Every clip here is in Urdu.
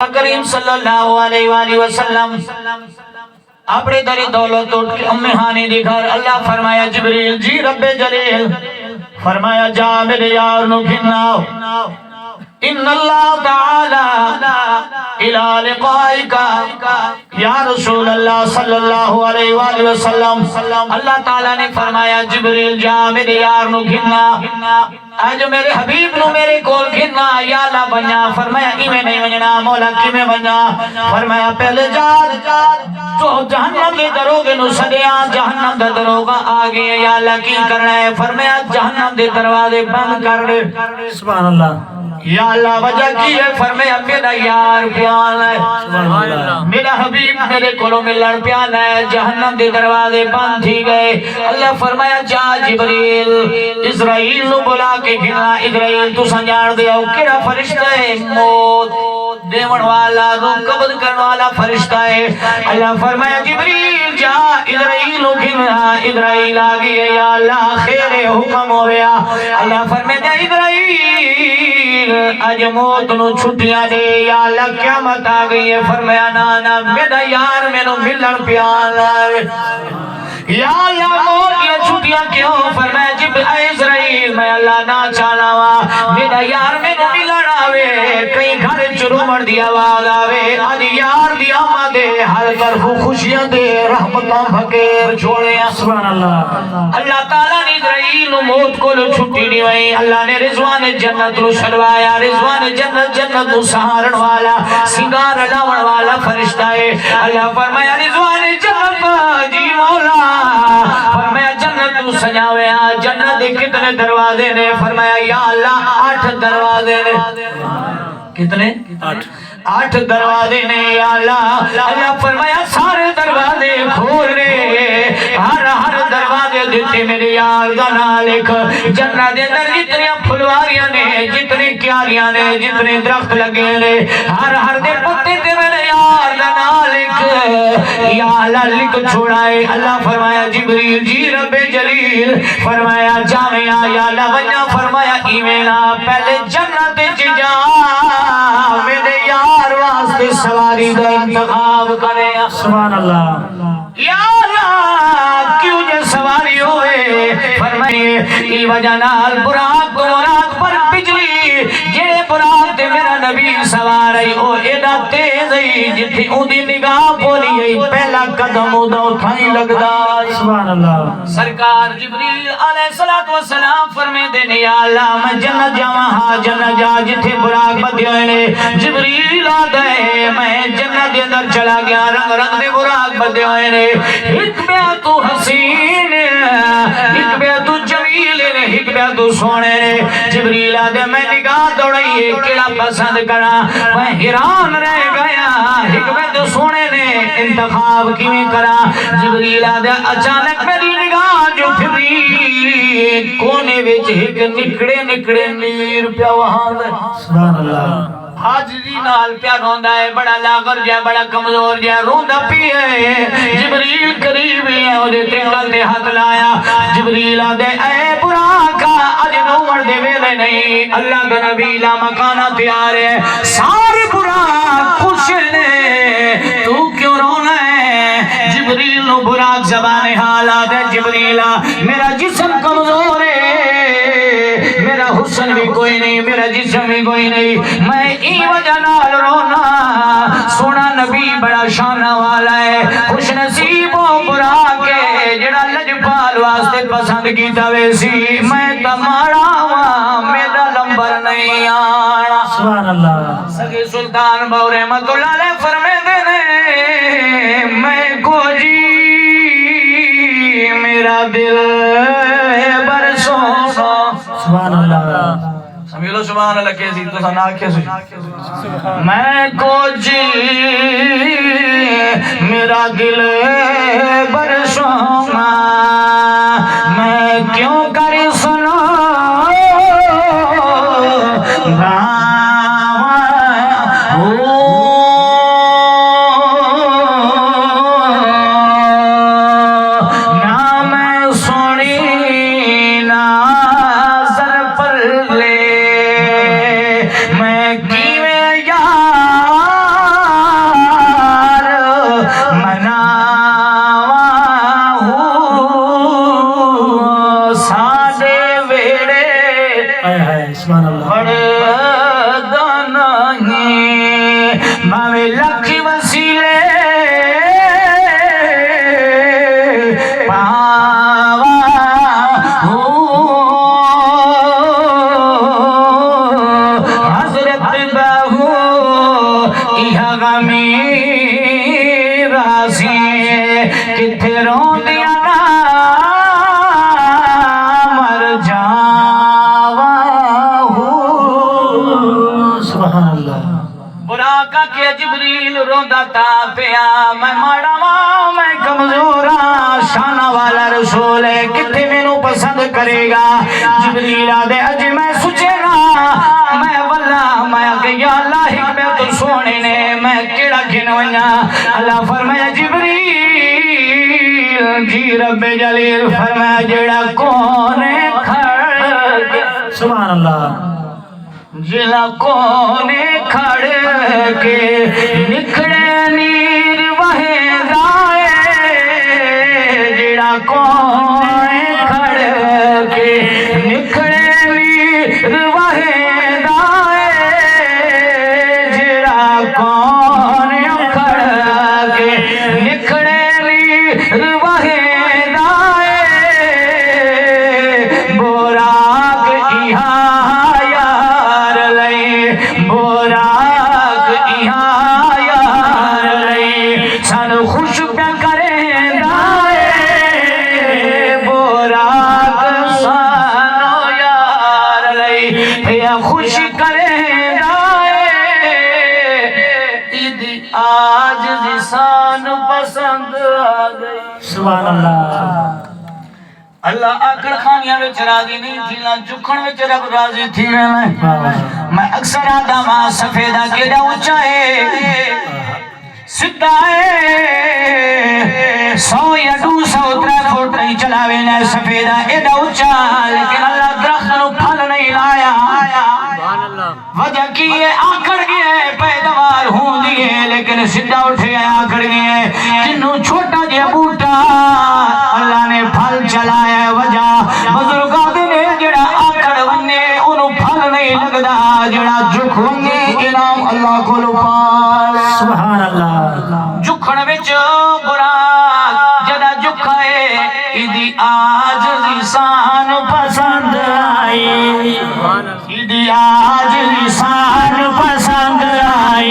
کریم صلی اللہ علیہ وآلہ وسلم اپنے دری دولت اٹھ کے ام ہانی دی گھر اللہ فرمایا جبریل جی رب جلیل فرمایا جا میرے یار نو گھناؤ ان اللہ تعالی الى لقائکا یا رسول اللہ صلی اللہ علیہ وآلہ وسلم اللہ تعالیٰ نے فرمایا جبریل جا میرے یار نو گھننا آج میرے حبیب نو میرے کول گھننا یا اللہ بنیا فرمایا ایمیں نہیں بننا مولا کیمیں بننا فرمایا پہلے جا تو جہنم دے دروگے نو سدیا جہنم دے دروگا آگے یا اللہ کی کرنا ہے فرمایا جہنم دے دروازے بند کر دے سبحان اللہ یا اللہ وجہ کی ہے فرمایا میرا یار پیان ہے میرا حبیب میرے کولو ملن پیان ہے جہنم دے دروازے بند تھی گئے اللہ فرمایا جا جبریل اسرائیل نو بلا کے گھنا اسرائیل تو سنجار دے او کیڑا فرشتہ ہے موت دیون والا روح قبض کرنے والا فرشتہ ہے اللہ فرمایا جبریل جا اسرائیل نو گھنا اسرائیل آگئی ہے یا اللہ خیر حکم ہو گیا اللہ فرمایا اسرائیل آج موت نو چھٹیاں دے یا اللہ قیامت آ گئی ہے فرمایا نانا میرا یار میں نو ملن پیان ہے یا اللہ موت یا چھٹیاں کیوں فرمایا جب اسرائیل میں اللہ نہ چانا وا میرا یار میں نو ملن آوے کئی گھر چرو مر دیا آواز آوے آج یار دیا آمدے ہر طرف خوشیاں دے رحمتاں بھکیر چھوڑے سبحان اللہ اللہ تعالیٰ نے اسرائیل نو موت کو لو چھٹی نہیں ہوئی اللہ نے رضوان جنت رو شلوایا رضوان جنت نو سہارن والا سنگار لاون والا فرشتہ ہے اللہ فرمایا رضوان جنت جی مولا فرمایا جنت نو سجاویا جنت دے کتنے دروازے نے فرمایا یا اللہ 8 دروازے نے کتنے 8 دروازے نے یا اللہ اللہ فرمایا سارے دروازے کھول رہے ہر دروازے دیتے میرے یار دا نام لکھ جنت دے اندر جتنی پھلواریاں نے جتنی کیاریاں نے جتنے درخت لگے نے ہر دے پتے تے میرے یار دا نام لکھ یا اللہ لکھ چھوڑائے اللہ فرمایا جبریل جی رب جلیل فرمایا جامعہ یا اللہ وجہ فرمایا ایمینا پہلے جنت جا میرے یار واسطے سواری دا انتخاب کرے سبحان اللہ یا اللہ کیوں جے سواری ہوئے فرمائے ای وجہ نال براق کو مراق پر بجلی جے براق تے میرا نبی سواری او ایڈا تیز ہے جتھی اون دی نگاہ بولی ہے پہلا قدم او دا اٹھائی لگدا سبحان اللہ سرکار جبریل علیہ السلام فرمے دینے یا اللہ میں جنت جاواں ہاں جنت جا جتھے براق بدے ہوئے نے جبریل آ گئے میں جنت دے اندر چلا گیا رنگ دے براق بدے ہوئے نے ایک بیا تو حسین ایک بیا تو جمیل ایک بیا تو سونے جبریل آ دے میں نگاہ دوڑائی کیڑا پسند کرا میں حیران رہ گیا ایک بیا تو سونے نے انتخاب کیویں کرا جبریل آ دے اچانک میری نگاہ جو پھری کونے وچ ایک نکڑے نیر پیا وہاں دے سبحان اللہ حاجری نال پیا روندا ہے بڑا لاغر جا بڑا کمزور جا روندا پی ہے جبریل قریب ہے اودے ٹنگل تے ہاتھ لایا جبریل آدے اے براقا اج نوڑ دے ویلے نہیں اللہ دا نبی لا مکانہ تیار ہے سارے براق خوش نے تو کیوں رونا ہے جبریل نو براق زبان حال آدے جبریلا میرا جسم کمزور ہے میرا حسن بھی کوئی نہیں میرا جسم بھی کوئی نہیں میں ای وجہ نال رونا سونا نبی بڑا شانہ والا ہے خوش نصیب و براق ہے جڑا لجپال واسطے پسند کیتا ویسی میں تمہارا ہوا میرا لمبر نہیں آنا سبحان اللہ سگے سلطان بہو رحمت اللہ علیہ فرمے دینے میں کو جی میرا دل برسوں سبحان اللہ سمیلو سبحان اللہ کیسی تو سنا کیسی میں کو جی میرا دل برسوں میں کیوں کر سنا میں کیویں یار میں لکھ وسیلے پاوا حضرت بہو یہ غمی راسی کتھے رون دیا مر جاوا سبحان اللہ براقہ کے جبریل روندا تا پیا میں ماڑا ماں میں کمزورا شانہ والا رسول ہے کتنے مینوں پسند کرے گا جبریل آدھے اج میں سوچے گا میں واللہ میں کہ یا اللہ حکمت تو سونے نے میں کیڑا گھنویا اللہ فرمایا جبریل جی رب جلیل فرمایا جڑا کونے کھڑ سبحان اللہ جلا کونے کھڑ کے نکھڑے نیر وہے دائے جڑا کونے کھڑ کے نکھڑے نیر وہے دائے جڑا کونے کھڑ کے نکھڑے نیر وہے دائے براق ایہا براق یہاں یار لئی سن خوش پیا کرے دائے براق سانو یار لئی پیا خوش کرے دائے عید آج سان پسند آ گئی سبحان اللہ اللہ آکڑ خانیاں وچ راضی نہیں تھی نہ جھکن وچ رب راضی تھی میں اکثر آدھا ماں سفیدہ کیڑا اونچا ہے سدھا ہے 100 یا 200 3 فٹ نہیں چلاوے نہ سفیدہ ایڈا اونچا لیکن اللہ درخت نو پھل نہیں لایا وجہ کی ہے آکڑ گئے پیداوار ہوں دیئے لیکن سدھا اٹھے آکڑ گئے جنہوں چھوٹا جے بوٹا اللہ نے پھل چلایا ہے وجہ بزرگاں نے جڑا آکڑ ونے انہوں پھل نہیں لگدا جڑا جھک ونے انعام اللہ کو پال سبحان اللہ جھکن وچ براق جدا جھکائے ایدی آج لسان پسند آئی ایدی آج لسان پسند آئی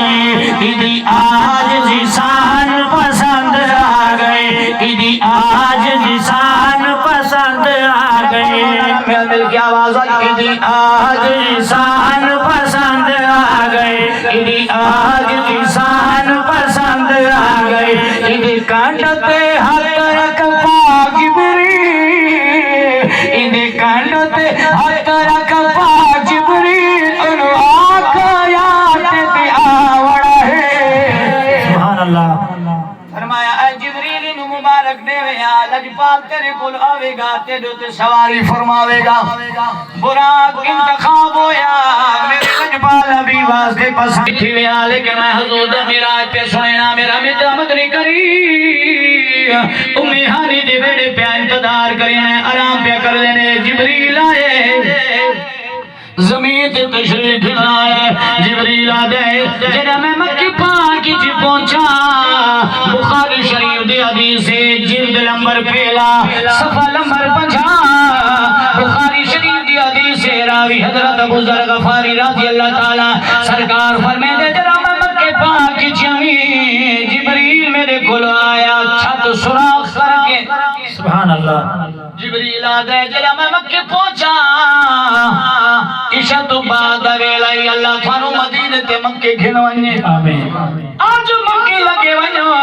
ایدی آج لسان پسند آ گئے ایدی آج لسان پسند آ گئے مل کی آواز ایدی آج لسان پسند آ گئے ایدی آج لسان پسند آ گئے ایدی کانڈتے ہاتھ رکھ پاک بری ایدی کانڈتے ہاتھ رکھ پاک بری انو آقا یاد تے آوڑا ہے سبحان اللہ فرمایا اے جبریل نو مبارک دے ویا لجپال تیرے کول آوے گا تیرے تے سواری فرماوے گا براق انتخاب ہویا میرے لجپال ابھی واسطے پسند تھی ویا لیکن میں حضور دا میراج پہ سنینا میرا مدد نہیں کری امی ہانی دے بیڑے پہ انتظار کریں آرام پہ کر لینے جبریل آئے زمین تے تشریف لائے جبریل آئے جنہ میں مکی پاکی جی پہنچا بخاری شریف دی حدیث جلد نمبر پہلا صفحہ نمبر 50 بخاری شریف دی حدیث راوی حضرت ابو ذر غفاری رضی اللہ تعالی سرکار فرمائے دے جنہ میں مکی پاکی جی جبریل میرے کھلو آیا چھت سراخ کر کے سبحان اللہ جبریل آدھے جلہ میں مکہ پہنچا عشاء تو بعد ویلائی اللہ تھانو مدینہ تے مکہ گھنوائنے آمین آج مکہ لگے ونیو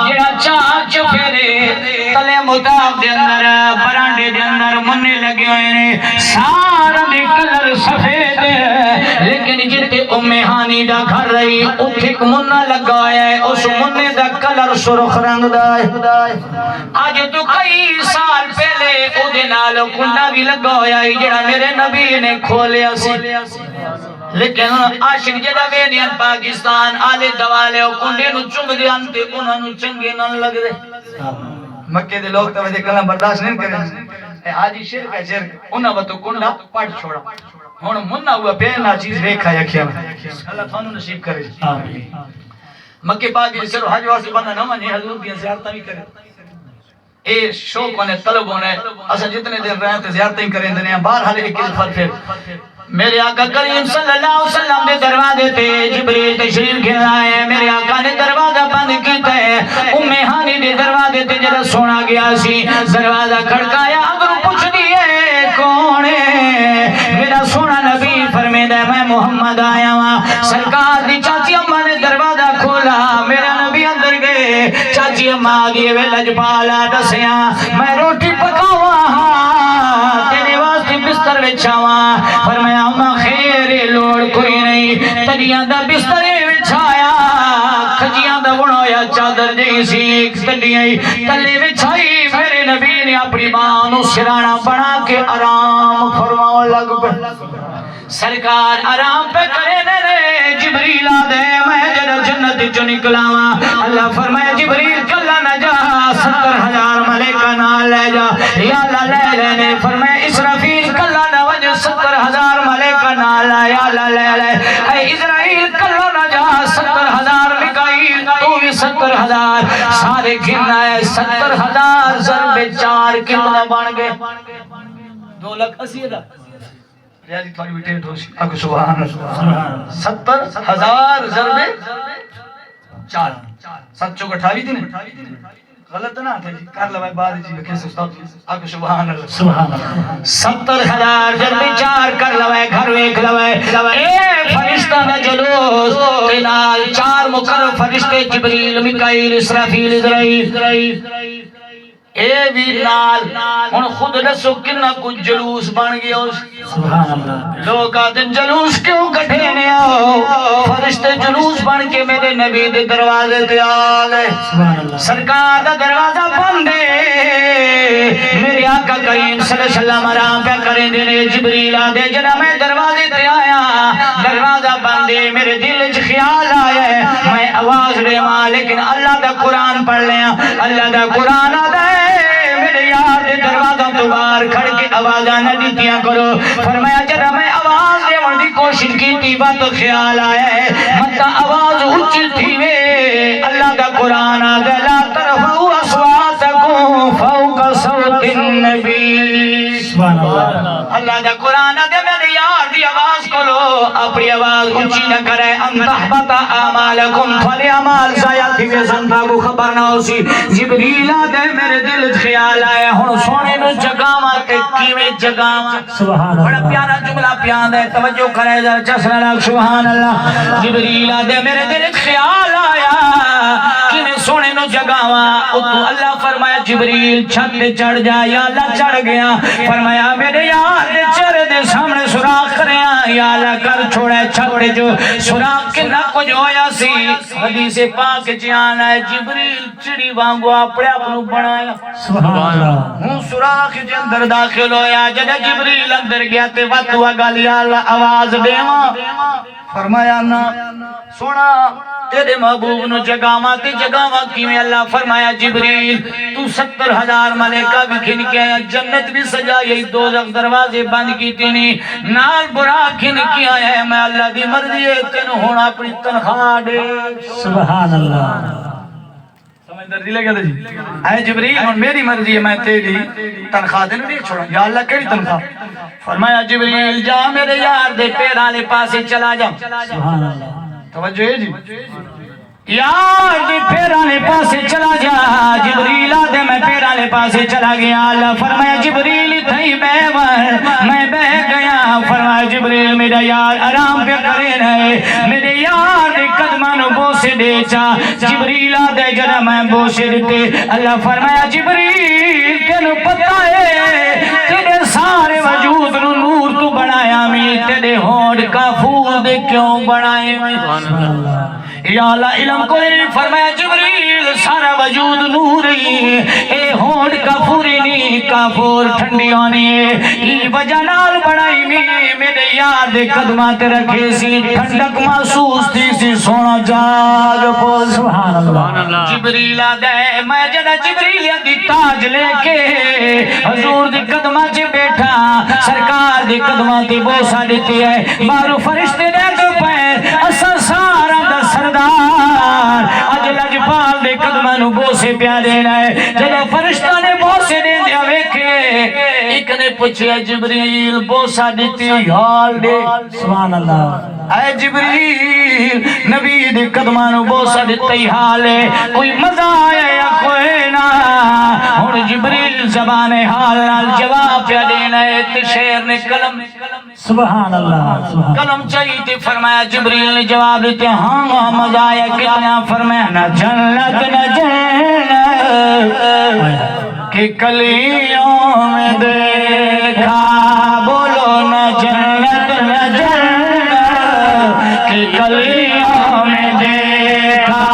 جڑا چار چفیرے تلے مطاب دے اندر برانڈے دے اندر مننے لگے ہوئے نے سارا دے کلر سفید لیکن جتے ہانی دا گھر رہی اتھک منہ لگایا ہے اس منہ دا کلر سرخ رنگ دا ہے آج تو کئی سال پہلے او دے نال کنڈا بھی لگایا ہے جڑا میرے نبی نے کھولیا سی لیکن عاشق جدا وینیان پاکستان آلے دوالے او کنڈے نو چنگ دیان تے انہاں نو چنگے نہ لگ دے مکے دے لوگ توجہ کرنا برداشت نہیں کریں اے حاجی شرک ہے شرک انہاں وتو کنڈا پڑ چھوڑا ہن مننا ہوا پہنا چیز ویکھا اکھیاں اللہ تھانو نصیب کرے آمین مکے پاک دے صرف حج واسطے بندہ نہ ونے حضور دی زیارتاں بھی کرے اے شوق ہونے طلب ہونے اسا جتنے دن رہے تے زیارتیں کریں دنے بہرحال ایک فرق ہے میرے آقا کریم صلی اللہ علیہ وسلم دے دروازے تے جبریل تشریف لے آئے میرے آقا نے دروازہ بند کیتا ہے ام ہانی دے دروازے تے جڑا سونا گیا سی دروازہ کھڑکایا اگر پوچھ دیے کون ہے میرا سونا نبی فرمیدا میں محمد آیا ہاں سرکار دی چاچی اماں نے دروازہ کھولا میرا نبی اندر گئے چاچی اماں دی وے لجپالا دسیاں میں روٹی پکاواں تیرے واسطے بستر وچھاواں فرمایا اماں خیر لوڑ کوئی نہیں تڑیاں دا بستر وچھایا کھجیاں دا بنایا چادر جیسی تڑیاں تلے وچھائی میرے نبی نے اپنی ماں نو سرانا بنا کے آرام فرماؤں لگ پہ سرکار آرام پہ کرے نے جبریل آدھے میں جڑا جنت جو نکلاواں اللہ فرمائے جبریل کلا نہ جا 70,000 ملائکہ نہ لے جا یا اللہ لے لینے فرمائے اسرافیل کلا نہ وجہ 70,000 ملائکہ نہ لا یا اللہ لے لے اے اسرائیل کلا نہ جا 70,000 مکائیل تو بھی 70,000 سارے گننا ہے 70,000 ضرب 4 کتنا بن گئے 2,80,000 ریاضی تھوڑی بیٹے دوشی اکو سبحان اللہ 70,000 ضرب 4 7 چوک 28 دن غلط نہ تھا جی کر لو بعد جی کیسے استاد اکو سبحان اللہ سبحان اللہ 70,000 ضرب 4 کر لو گھر ویکھ لو اے فرشتہ دا جلوس تے نال 4 مقرب فرشتے جبریل میکائیل اسرافیل اسرائیل اے بھی نال ہن خود دسو کنا کچھ جلوس بن گیا سبحان اللہ لوگ آتے جلوس کیوں کٹھے نے آؤ فرشتے جلوس بن کے میرے نبی دے دروازے تے آگئے سبحان اللہ سرکار دا دروازہ بندے میرے آقا کریم صلی اللہ علیہ وسلم آرام پہ کریں دینے جبریل آدھے جنا میں دروازے تے آیا دروازہ بندے میرے دل وچ خیال آیا میں آواز دے ماں لیکن اللہ دا قرآن پڑھ لیا اللہ دا قرآن آدھے میرے یار دے دروازہ تو باہر کھڑ کے آوازاں نہ دیتیاں کرو فرمایا جب میں آواز دیون دی کوشش کی تھی بات خیال آیا ہے متا آواز اونچی تھی وے اللہ دا قرآن آگے لا ترفعوا اصواتکم فوق صوت النبی سبحان اللہ اللہ دا قرآن آگے میرے یار دی آواز کو لو اپنی آواز اونچی نہ کرے ان تحبط اعمالکم فلی اعمال ضائع تھی وے سنتا کو خبر نہ ہو سی جبریل آگے میرے دل خیال آیا ہن سونے نو جگاواں تے کیویں جگاواں سبحان بڑا اللہ پیارا جملہ پیان ہے توجہ کرے ذرا چسنا لگ سبحان اللہ جبریل آدھے میرے دل خیال آیا کہ میں سونے نو جگاواں اتو اللہ فرمایا جبریل چھت دے چڑھ جا یا اللہ چڑھ گیا فرمایا میرے یار دے چہرے دے سامنے سوراخ کریاں یا اللہ کر چھوڑے چھت دے جو سوراخ کنا کچھ ہویا سی حدیث پاک جان ہے جبریل چڑی وانگو اپنے اپنو بنایا سبحان اللہ ہوں سوراخ دے اندر داخل ہویا جب جبریل اندر گیا تے واتوا گل یا اللہ آواز دیواں فرمایا نا سونا تیرے محبوب نو جگاواں تے جگاواں کیویں اللہ فرمایا جبریل تو 70,000 ملائکہ بھی کھن کے آیا جنت بھی سجائی دوزخ دروازے بند کیتے نہیں نال برا کھن کے آیا ہے میں اللہ دی مرضی ہے تینوں ہونا اپنی تنخواہ دے سبحان اللہ سمجھدار دی لگا جی اے جبریل ہن میری مرضی ہے میں تیری تنخواہ دے نہیں چھوڑا یا اللہ کیڑی تنخواہ فرمایا جبریل جا میرے یار دے پیراں والے پاسے چلا جا سبحان اللہ توجہ ہے جی یار دے پیراں والے پاسے چلا جا جبریل آدھے میں پیراں والے پاسے چلا گیا اللہ فرمایا جبریل تھئی میں بہ گیا فرمایا جبریل میرا یار آرام پہ کرے رہے میرے یار دے قدماں نو بوسے دے چا جبریل آدھے جڑا میں بوسے دیتے اللہ فرمایا جبریل تینوں پتہ ہے تیرے سارے وجود نو نور تو بنایا میں تیرے ہونٹ کافور دے کیوں بنائے میں یا اللہ علم کو فرمایا جبریل سارا وجود نور ہی اے ہونٹ کافوری نہیں کافور ٹھنڈی آنی ہے یہ وجہ نال بنائی میں میرے یار دے قدمات رکھے سی ٹھنڈک محسوس تھی سی سونا جاگ پو سبحان اللہ جبریل آدھے میں جدہ جبریل دی تاج لے کے حضور دی قدمہ چے بیٹھا سرکار دی قدمہ دی بوسا دیتی ہے بارو فرشتے دے دو پیر اصل سارا دا سردار اج لجپال دے قدمہ نو بوسے پیا دینا ہے جدہ فرشتہ نے بوسے دے دیا ویکھے ایک نے پوچھے جبریل بوسا دیتی حال دے سبحان اللہ اے جبریل نبی دے قدمہ نو بوسا دیتی حال ہے کوئی مزہ آیا یا کوئی نہ اور جبریل زبان حال نال جواب پہ دینا ہے تے شیر نے قلم سبحان اللہ قلم چاہیے تے فرمایا جبریل نے جواب دیتے ہاں مزہ آیا کتنا فرمایا نہ جنت نہ جنت کہ کلیوں میں دیکھا بولو نہ جنت نہ جنت کہ کلیوں میں دیکھا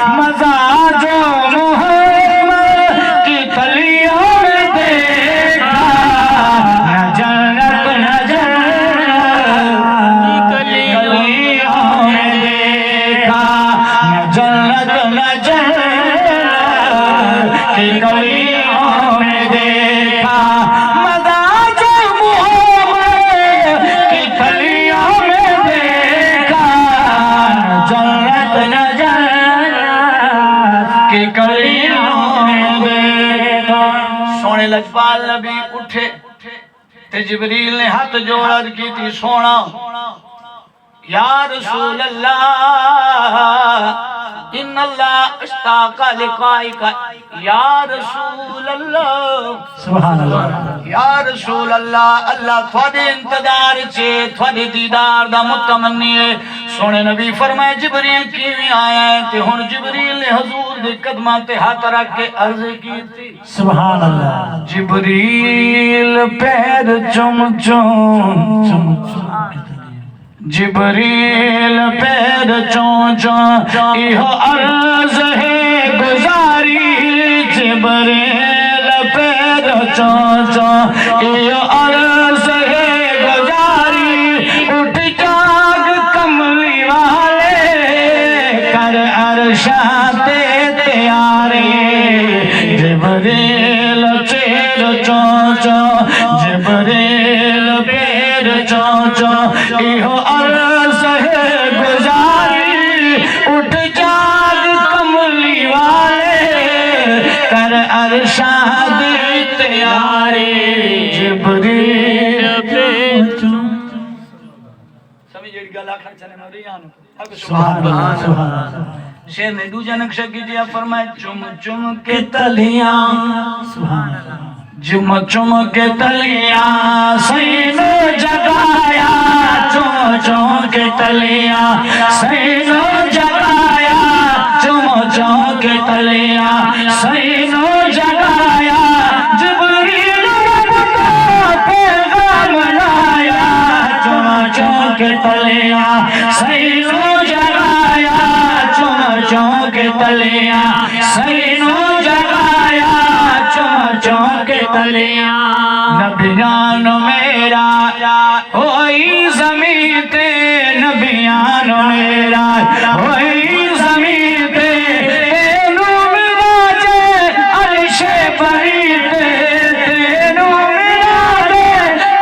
مزہ جو محمد کی کلیوں میں دیکھا نہ جنت نہ جنت کلیوں میں دیکھا نہ جنت نہ جنت کی کلیوں میں دیکھا مزہ جو محمد کی کلیوں میں دیکھا نہ جنت نہ جنت کی کلیوں میں دیکھا سونے لجپال نبی اٹھے تے جبریل نے ہاتھ جوڑ عرض کی تھی سونا یا رسول اللہ ان اللہ اشتاق لقائک یا رسول اللہ سبحان اللہ یا رسول اللہ اللہ تھوڑے انتظار چھے تھوڑے دیدار دا متمنی ہے سونے نبی فرمائے جبریل کیویں آیا ہے تے ہن جبریل نے حضور دے قدماں تے ہاتھ رکھ کے عرض کی تھی سبحان اللہ جبریل پیر چم چم جبریل پیر چون چون ایہو عرض ہے گزاری جبریل پیر چون چون ایہو عرض ہے گزاری اٹھ جاگ کملی والے کر عرشاتے تیارے جبریل پیر چون چون جبریل پیر چون چون ایہو عرض ہے گزاری اٹھ جاگ کملی والے کر ارشاد تیارے جبریل پیر سمجھ جڑی گل آکھن چلے نہ رہی آن سبحان اللہ شیر نے دوجا نقشہ کیجیا فرمائے چم چم کے تلیاں سبحان اللہ چم چم کے تلیاں سینو جگایا چم چم کے تلیاں سینو جگایا چم چم کے تلیاں سینو جگایا جبریل رب کا پیغام لایا چم چم کے تلیاں سینو جگایا چم چم کے تلیاں سینو جگایا چم چم کے تلیاں نبیان میرا ہوئی زمین تے نبیان میرا ہوئی زمین تے تینو مراجے عرش بری تے تینو مراجے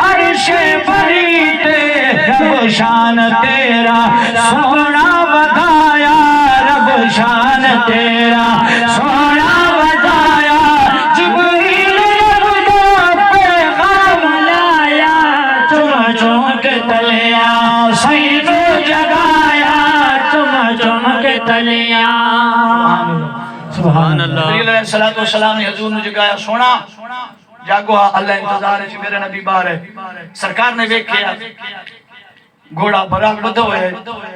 عرش بری تے رب شان تیرا سونا بتایا رب شان تیرا سونا بتایا جبریل رب دا پیغام لایا چم چم کے تلیاں سینو جگایا چم چم کے تلیاں سبحان اللہ جبریل علیہ الصلوۃ والسلام نے حضور نے جگایا سونا جاگو اللہ انتظار ہے میرے نبی بار ہے سرکار نے دیکھیا گھوڑا براق بدھو ہے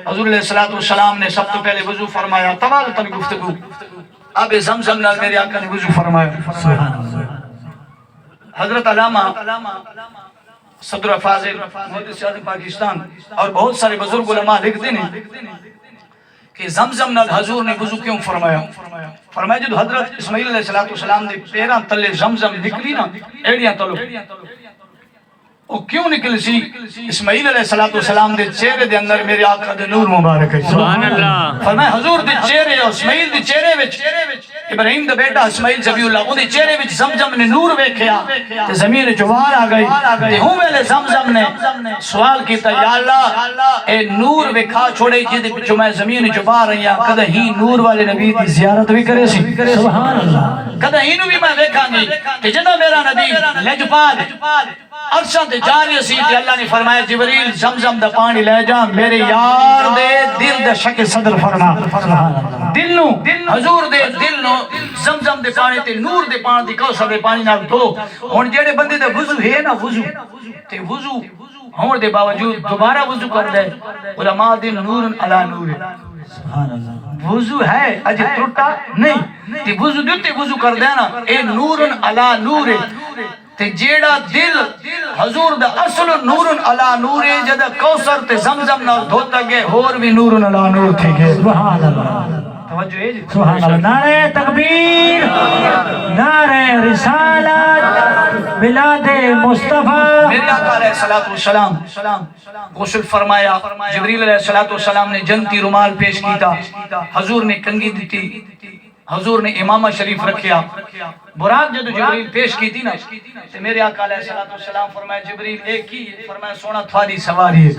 حضور علیہ الصلوۃ والسلام نے سب تو پہلے وضو فرمایا تمام تن گفتگو اب زمزم نال میرے آقا نے وضو فرمایا سبحان اللہ حضرت علامہ صدر فاضل محدث اعظم پاکستان اور بہت سارے بزرگ علماء لکھتے ہیں کہ زمزم نال حضور نے وضو کیوں فرمایا؟ فرمایا جو حضرت اسماعیل علیہ السلام دے پیراں تلے زمزم نکلی نا ایڑیاں تلو وہ کیوں نکل سی؟ اسماعیل علیہ السلام دے چہرے دے اندر میرے آقا دے نور مبارک ہے. سبحان اللہ. فرمایا حضور دے چہرے اور اسماعیل دے چہرے وچ ابراہیم دا بیٹا اسماعیل ذبیح اللہ وہ دے چہرے وچ زمزم نے نور ویکھیا تے زمین جوار آ گئی تے ہوں ویلے زمزم نے سوال کیتا یا اللہ اے نور ویکھا چھوڑے جے پچھوں میں زمین جوار رہی ہاں کدے ہی نور والے نبی دی زیارت بھی کرے سی. سبحان اللہ. کدے ہی نو بھی میں ویکھاں گی کہ جدا میرا نبی لجپال عرشاں تے جا رہی سی تے اللہ نے فرمایا جبریل زمزم دا پانی لے جا میرے یار دے دل دا شک صدر فرما. دل نو حضور دے دل نو زمزم دے پانی تے نور دے پانی دی کوثر دے پانی نال دھو. ہن جڑے بندے دا وضو ہے نا وضو تے وضو ہون دے باوجود دوبارہ وضو کر دے علماء دے نور علی نور سبحان اللہ. وضو ہے اج ٹوٹا نہیں تے وضو دتے وضو کر دے نا اے نور علی نور تے جیڑا دل حضور دا اصل نور علی نور جدا کوثر تے زمزم نال دھوتا گئے اور بھی نور علی نور تھے گئے. سبحان اللہ. توجہ ہے جی. سبحان اللہ. نعرہ تکبیر، نعرہ رسالت، میلاد مصطفیٰ. میرے آقا علیہ السلام غسل فرمایا. جبریل علیہ السلام نے جنتی رومال پیش کیتا. حضور نے کنگھی دیتی. حضور نے امامہ شریف رکھیا. براق جدو جبریل پیش کی تھی نا تو میرے آقا علیہ السلام فرمایا جبریل ایک ہی فرمایا سونا تھوڑی سواری ہے.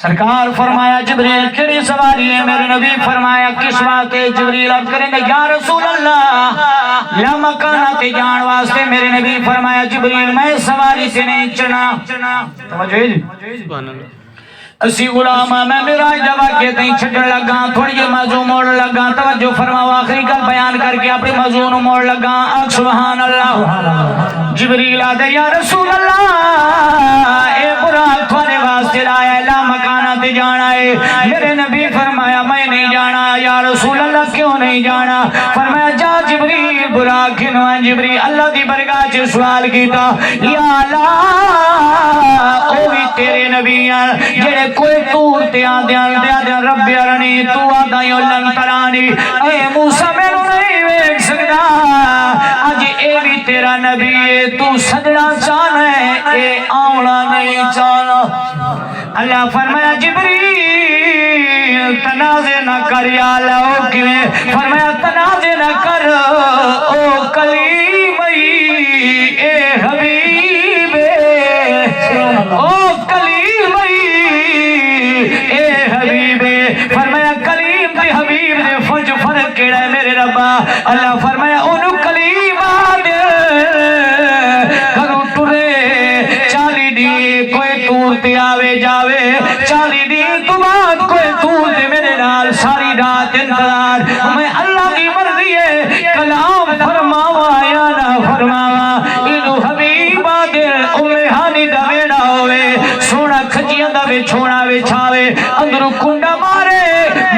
سرکار فرمایا جبریل کیڑی سواری ہے؟ میرے نبی فرمایا کس بات ہے؟ جبریل عرض کریں گے یا رسول اللہ لا مکانہ تے جان واسطے. میرے نبی فرمایا جبریل میں سواری سے نہیں چڑھنا. توجہ ہے جی. سبحان اللہ. اسی غلام میں میرا جواب کے تئیں چھڑن لگا تھوڑی جی موضوع موڑ لگا. توجہ فرماؤ آخری گل بیان کر کے اپنی موضوع نو موڑ لگا. سبحان اللہ. جبریل آدھے یا رسول اللہ اے براق تھوڑے واسطے لایا ہے لا مکانہ تے جانا ہے. میرے نبی فرمایا میں نہیں جانا. یا رسول اللہ کیوں نہیں جانا؟ فرمایا جا جبریل براق کھنو ہے. جبریل اللہ دی برگاہ چ سوال کیتا یا اللہ او بھی تیرے نبی ہیں جڑے کوئی تور تے آدھیاں رب ارنی تو آدھائیوں لن ترانی. اے موسیٰ میں نو نہیں ویک سکتا آج اے بھی تیرا نبی ہے تو سجنا چاہنا ہے اے آونا نہیں چاہنا. اللہ فرمایا جبریل تنازع نہ کر یا اللہ کیویں؟ فرمایا تنازع نہ کر او کلیمی اے حبیب او کلیمی اے حبیب. فرمایا کلیم تے حبیب دے فج فرق کیڑا ہے میرے ربا؟ اللہ فرمایا اونوں کلیم آدے کرو ٹرے 40 دی کوئی تور تے آوے جاوے 40 دی تو بعد کوئی تور تے میرے نال ساری رات انتظار. میں اللہ کی مرضی ہے کلام فرماوا یا نہ فرماوا اینو حبیب آدے امہانی دا ویڑا ہوئے سونا کھجیاں دا وچھونا وچھاوے اندروں کنڈا مارے.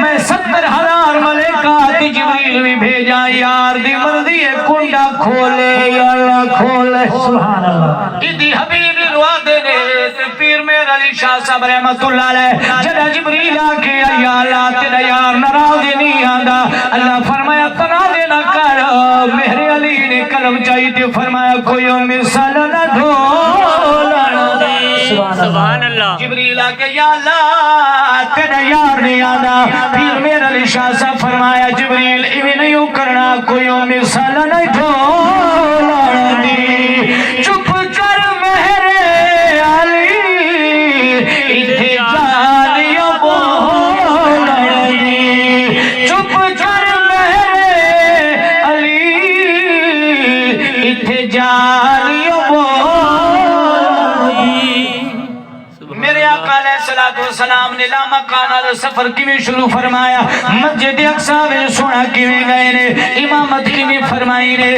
میں 70,000 ملائکات جبریل بھی بھیجا یار دی مرضی ہے کنڈا کھولے یا اللہ کھولے. سبحان اللہ. ایدی حبیب روا دے دے پیر میرا علی شاہ صاحب رحمت اللہ علیہ جدا جبریل آکے یا اللہ تیرا یار ناراض نہیں آندا. اللہ فرمایا تنازع نہ کر. میرے علی نے قلم چاہی تے فرمایا کوئی مثال نہ ڈھولن دے. سبحان اللہ. جبریل آکے یا اللہ تیرا یار نہیں آندا. پیر میرا علی شاہ صاحب فرمایا جبریل ایویں نہیں کرنا کوئی مثال نہ ڈھولن دی. چپ کر میرے علی ایتھے جانیاں بولن دی. چپ کر میرے علی ایتھے جانیاں بولن دی. میرے آقا علیہ السلام نے لا مکانہ دا سفر کیویں شروع فرمایا. مسجد اقصی میں سونا کیویں گئے نے امامت کیویں فرمائی نے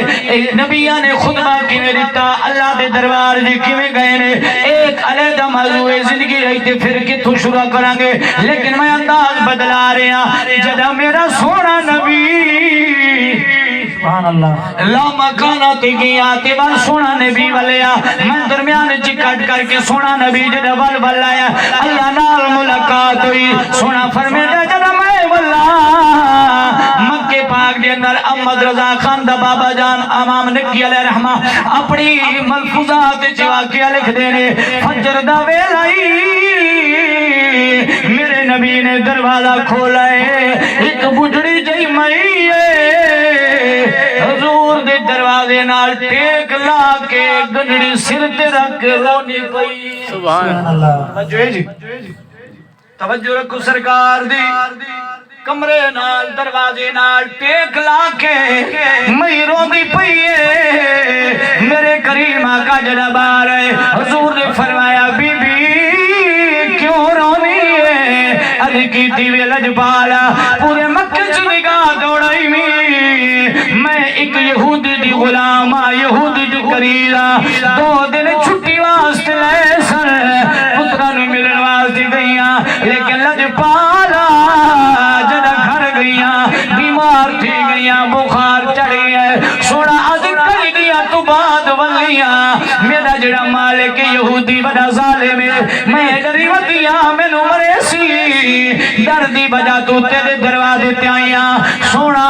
نبیاں نے خطبہ کیویں دیتا اللہ دے دربار جی کیویں گئے نے. ایک علیحدہ موضوع زندگی رہی تے پھر کتھوں شروع کریں گے لیکن میں انداز بدلا رہا. جدا میرا سونا نبی سبحان اللہ لا مکانہ تے گیا تے وال سونا نبی والیا میں درمیان چ کٹ کر کے سونا نبی جڑا ول ولایا اللہ نال ملاقات ہوئی سونا فرمایا جڑا میں ولا مکے پاک دے اندر احمد رضا خان دا بابا جان امام نکی علیہ رحمہ اپنی ملفوظات وچ واقعہ لکھ دے نے فجر دا ویلا میرے نبی نے دروازہ کھولا ہے ایک بڑھڑی جئی مئی حضور دے دروازے نال ٹیک لا کے گنڑی سر تے رکھ رونی پئی سبحان اللہ توجہ رکھو سرکار دی کمرے نال دروازے نال ٹیک لا کے میں روندی پئی ہے میرے کریم آقا جڑا بار ہے حضور نے فرمایا بی بی کیوں رونی ہے عرض کی دیوے لجبالا پورے مکہ سے نگاہ دوڑائی میں ایک یہودی دی غلام یہودی دی قریرہ 2 دن چھٹی واسطے لے سر پترہ نو ملن واسطے گئیاں لیکن لجبالا جدہ گھر گئیاں بیمار تھی گئیاں بخار چڑھی ہے سوڑا از کئی دیا تو بعد ولیاں میرا جڑا مالک یہودی بڑا ظالم ہے میں ڈری ودیاں میں نو مرے سی دردی بجا تو تیرے دروازے تے آئیاں سونا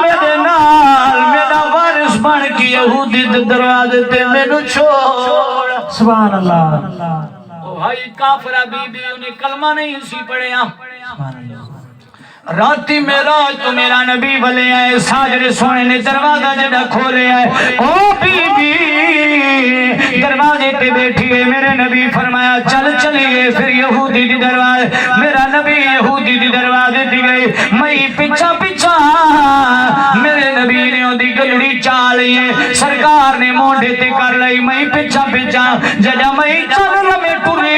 میرے نال میرا وارث بن کے یہودی دے دروازے تے میں نو چھوڑ سبحان اللہ او بھائی کافرہ بی بی انہیں کلمہ نہیں سی پڑھیاں سبحان اللہ راتی معراج تو میرا نبی ولے آئے ساجر سونے نے دروازہ جڑا کھولے آئے او بی بی دروازے پہ بیٹھی ہے میرے نبی فرمایا چل چلیے پھر یہودی دی دروازے میرا نبی یہودی دی دروازے دی گئی میں پچھا پچھا میرے نبی نے دی گلڑی چالی ہے سرکار نے مونڈے تے کر لئی میں پچھا پچھا جڑا میں چل رمے ٹری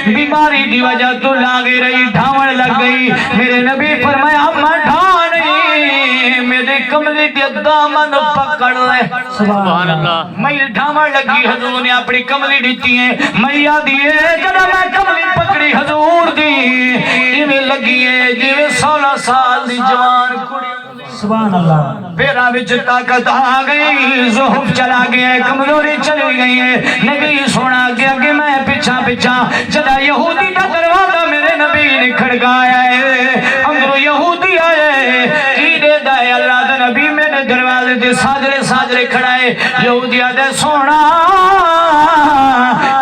بیماری دی وجہ تو لاغے رہی ڈھاون لگ گئی میرے نبی فرمایا میں ڈھا نہیں میرے کملی دی دامن پکڑ لے سبحان اللہ میں ڈھاون لگی حضور نے اپنی کملی دیتی ہے میں یادی ہے جڑا میں کملی پکڑی حضور دی ایویں لگی ہے جویں 16 سال دی جوان کڑی سبحان اللہ پیرا وچ طاقت آ گئی ضعف چلا گیا ہے کمزوری چلی گئی ہے نبی سونا گیا کہ میں پیچھا پیچھا چلا یہودی کا دروازہ میرے نبی نے کھڑکایا ہے اندروں یہودی آئے کی دے دائے اللہ دا نبی میرے دروازے دے ساجرے کھڑا ہے یہودی آدھے سونا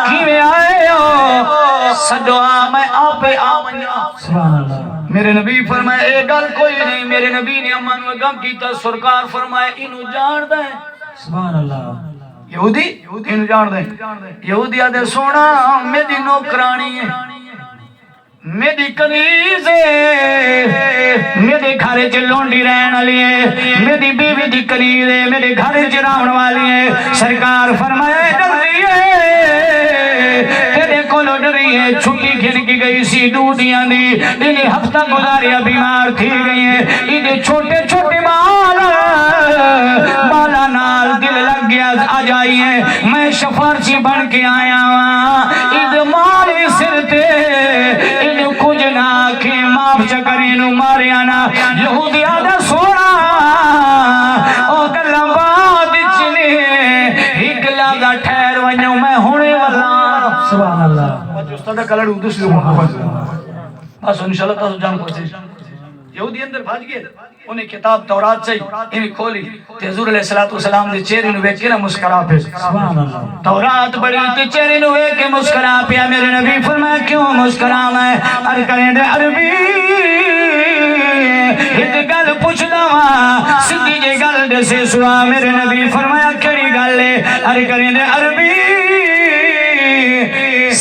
کیویں آئے ہو سڈو آ میں آپے آمنیا سبحان اللہ میرے نبی فرمائے اے گل کوئی نہیں میرے نبی نے امان میں گم کیتا سرکار فرمائے انہوں جان دیں سبحان اللہ یہودی انہوں جان دیں یہودی آدھے سونا میری نوکرانی ہے میری کنیز ہے میرے گھر چ لونڈی رہن والی ہے میری بیوی دی کنیز ہے میرے گھر چ راون والی ہے سرکار فرمائے ڈری ہے تیرے کولو ڈری ہے چھٹی گھن کی گئی سی ڈوڈیاں دی انہیں ہفتہ گزاریا بیمار تھی گئی ہے انہیں چھوٹے چھوٹے بالا نال دل لگ گیا آ جائی ہے میں شفارچی بن کے آیا ہوں عید مارے سر تے انہیں کچھ نہ کے معاف چکرے نو مارے آنا یہودی آدھا سونا او گلہ بات چلے ایک لگا ٹھہر ونیو میں ہونے والا سبحان اللہ استاد کلڑ دوسری محمد بس انشاءاللہ تاسو جان پہنچے یہودی اندر بھاج گئے انہیں کتاب تورات سے انہیں کھولی تے حضور علیہ السلام دے چہرے نو ویکھ کے نہ مسکرا پے سبحان اللہ تورات بڑی تے چہرے نو ویکھ کے مسکرا پیا میرے نبی فرمایا کیوں مسکرا میں ار کریں دے عربی ایک گل پوچھدا وا سیدھی جے گل دسے سوا میرے نبی فرمایا کیڑی گل ہے ار کریں دے عربی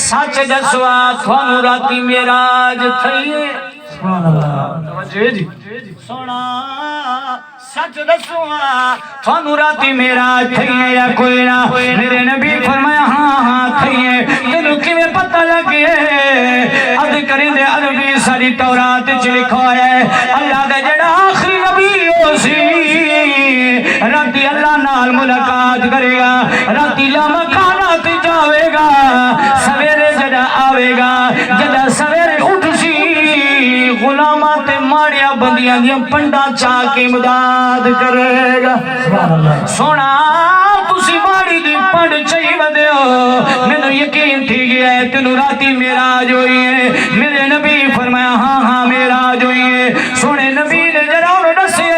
سچ دسوا تھانو راتی معراج تھئی سبحان اللہ جی جی سونا سچ دسوا تھانو راتی معراج تھئی ہے یا کوئی نہ میرے نبی فرمایا ہاں ہاں تھئی ہے تینوں کیویں پتہ لگے اد کریں دے عربی ساری تورات وچ لکھا ہے اللہ دا جڑا آخری نبی ہو سی راتی اللہ نال ملاقات کرے گا راتی لامکانہ تے جاوے گا سویرے جڑا آوے گا جڑا سویرے اٹھ سی غلاماں تے ماڑیاں بندیاں دیاں پنڈا چاہ کے امداد کرے گا سبحان اللہ سونا تسی ماڑی دی پنڈ چاہی ودے ہو میں یقین تھی گیا ہے تینوں راتی معراج ہوئی ہے میرے نبی فرمایا ہاں ہاں معراج ہوئی ہے سونے نبی نے جڑا انہوں دسے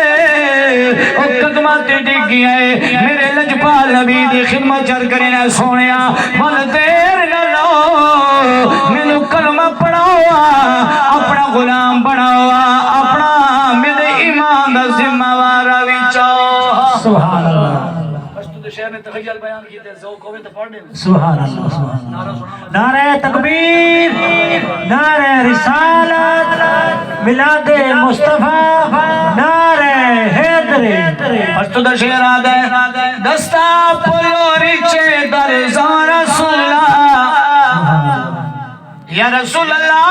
او قدمہ تے ڈگ گیا ہے میرے لجپال نبی دی خدمت چر کرنا سونیا ول دیر نہ لو مینوں کلمہ پڑھاؤ اپنا غلام بناؤ اپنا میرے ایمان دا ذمہ وار وچاؤ سبحان اللہ شہر نے تخیل بیان کی تے ذوق ہوئے تو پڑھ دیں سبحان اللہ سبحان اللہ نعرہ تکبیر نعرہ رسالت میلاد مصطفیٰ نعرہ حیدر پشتو دا شعر آدھا ہے دستا پلوری چے در زان رسول اللہ یا رسول اللہ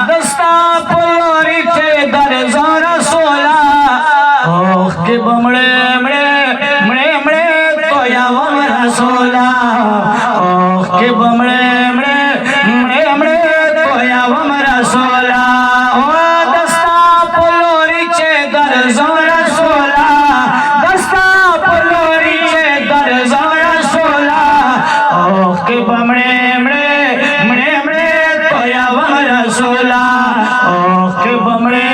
دستا پلوری چے در زان رسول اللہ اوہ کے بمڑے رسولا اوہ کے بمڑے مڑے تو یا وم رسولا اوہ دستا پلوری چے در زم رسولا دستا پلوری چے در زم رسولا اوہ کے بمڑے تو یا وم رسولا اوہ کے بمڑے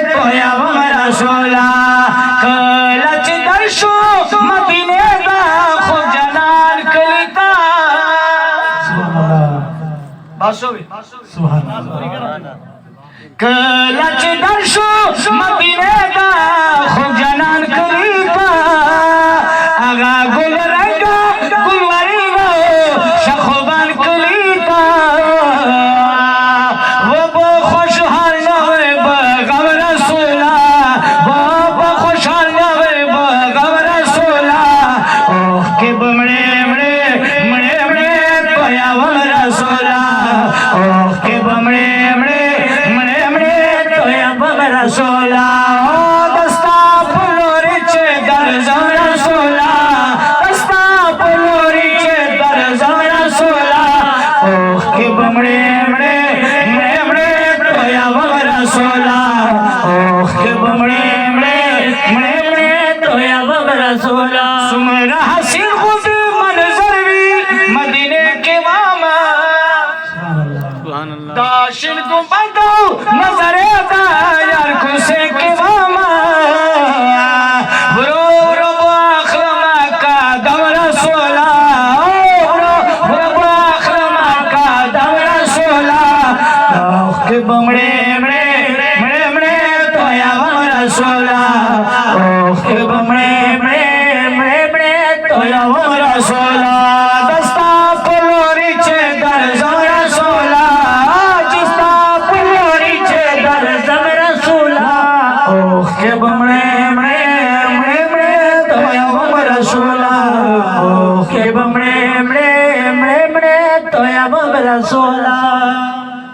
تو یا وم رسولا کلچ درشو مدینے دا خود جلال کلیتا باسو بھی سبحان اللہ کلچ درشو مدینے دا خود جلال کلیتا آگا گل رنگا گل ورنگا شخوبان کلیتا وہ بو خوشحال نوے بغم رسولا وہ بو خوشحال نوے بغم رسولا اوہ کے بمڑے تو یا وم رسولا اوہ کے بمڑے تو یا وم رسولا اوہ دستا پلوری چے در زم رسولا دستا پلوری چے در زم رسولا اوہ کے بمڑے تو یا وم رسولا اوہ کے بمڑے تو یا وم رسولا سمرہ حسین خود منظر بھی مدینے کے واما سبحان اللہ داشن کو بندو نظر دا یار کسے کے واما برو اخلما کا دم رسولا برو اخلما کا دم رسولا اوہ کے بمڑے تو یا وم رسولا اوہ کے بمڑے تو یا وم رسولا دستا پلوری چے در زم رسولا جستا پلوری چے در زم رسولا اوہ کے بمڑے تو یا وم رسولا اوہ کے بمڑے تو یا وم رسولا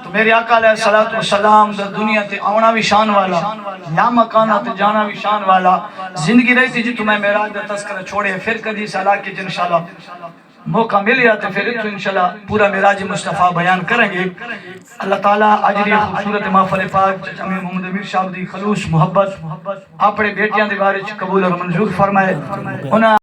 تو میرے آقا علیہ الصلوۃ والسلام در دنیا تے آونا بھی شان والا یا مکانہ تے جانا بھی شان والا زندگی رہی تھی جی تمہیں معراج دا تذکرہ چھوڑے پھر کدی سالا کے انشاءاللہ موقع مل گیا تو پھر تو انشاءاللہ پورا معراج مصطفیٰ بیان کریں گے اللہ تعالیٰ اجری خوبصورت محفل پاک چچا محمد امیر صاحب دی خلوص محبت اپنے بیٹیاں دے بارے قبول اور منظور فرمائے